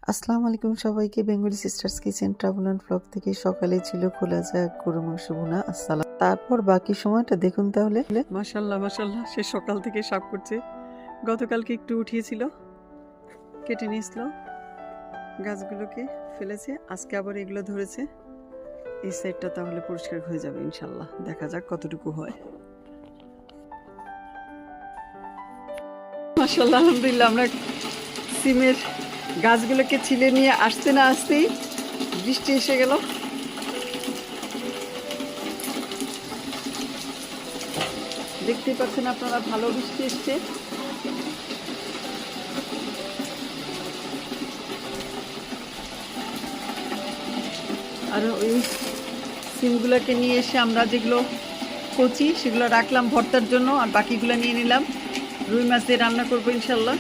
আসসালামু আলাইকুম সবাইকে। Bengali sisters kitchen travel and blog থেকে সকালে ছিল খোলা যাক গরু মাংস ভুনা। আসসালাম। তারপর বাকি সময়টা দেখুন তাহলে। মাশাল্লাহ মাশাল্লাহ, সে সকাল থেকে সাফ করছে। গতকালকে একটু উঠিয়েছিল, কেটে নিয়েছিল, গাছগুলোকে ফেলেছে, আজকে আবার এগুলো ধরেছে। এই সাইডটা তাহলে পরিষ্কার হয়ে যাবে ইনশাল্লাহ, দেখা যাক কতটুকু হয়। মাশাল্লাহ আলহামদুলিল্লাহ, আমরা সিমের গাছগুলোকে ছিলে নিয়ে আসতে না আসতেই বৃষ্টি এসে গেল। দেখতেই পাচ্ছেন আপনারা, ভালো বৃষ্টি এসছে। আর ওই সিমগুলোকে নিয়ে এসে আমরা যেগুলো কচি সেগুলো রাখলাম ভর্তার জন্য, আর বাকিগুলো নিয়ে নিলাম রুই মাছ দিয়ে রান্না করবো ইনশাল্লাহ।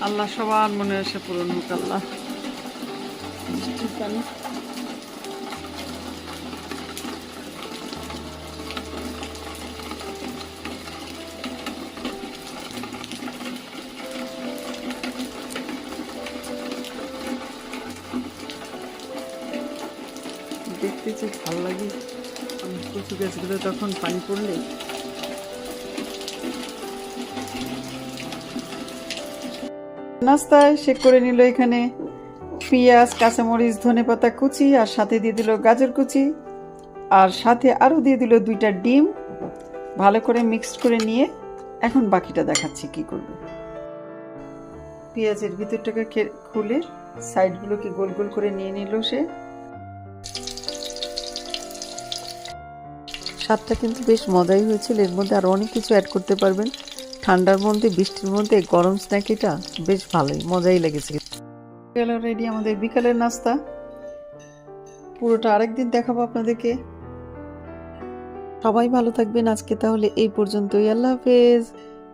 আল্লাহ সবার মনে আসে পূরণ হোক আল্লাহ। বৃষ্টির পানি দেখতে যে ভালো লাগে কচু গাছগুলো তখন পানি পড়লে। নাস্তায় সে করে নিল এখানে পেঁয়াজ, কাঁচামরিচ, ধনেপাতা কুচি, আর সাথে দিয়ে দিল গাজর কুচি, আর সাথে আরও দিয়ে দিল 2টা ডিম। ভালো করে মিক্সড করে নিয়ে এখন বাকিটা দেখাচ্ছি কি করবে। পেঁয়াজের ভিতরটাকে খুলে সাইডগুলোকে গোল গোল করে নিয়ে নিল সে। স্বাদটা কিন্তু বেশ মজাই হয়েছিল। এর মধ্যে আরও অনেক কিছু অ্যাড করতে পারবেন। ঠান্ডার মধ্যে, বৃষ্টির মধ্যে গরম স্ন্যাক এটা বেশ ভালোই, মজাই লেগেছে। গেল রেডি আমাদের বিকালের নাস্তা। পুরোটা আরেকদিন দেখাবো আপনাদেরকে। সবাই ভালো থাকবেন। আজকে তাহলে এই পর্যন্তই। আল্লাহ হাফেজ।